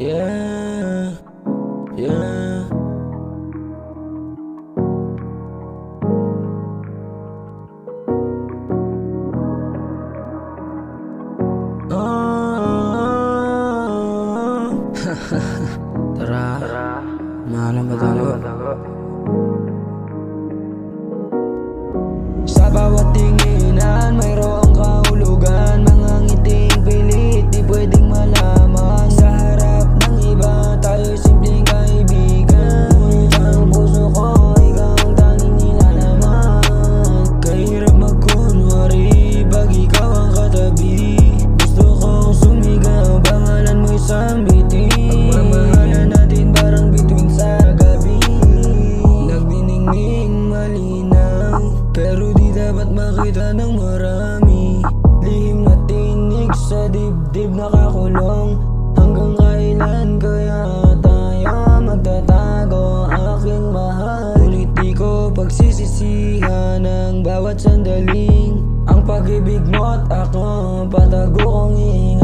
Yeah, yeah. Ah. Tara, mahalang batago. Sa bawat tinginan mayroong kahulugan, mga ngiting pilit di pwedeng malaman. Sa harap ng iba tayo'y simpleng kaibigan, ngunit ang puso ko ikaw ang tanging nilalaman. Kahirap magkunwari pag ikaw ang katabi, gusto kong sumigaw, pangalan mo'y sambitin. Pagmamahalan natin parang bituin sa gabi, nagniningning malinaw pero di dapat makita ng marami. Lihim na tinig sa dibdib nakakulong, hanggang kailan kaya tayo magtatago aking mahal? Ngunit di ko pagsisisihan ang bawat sandaling ang pag-ibig mo't ako patago kong hihinga.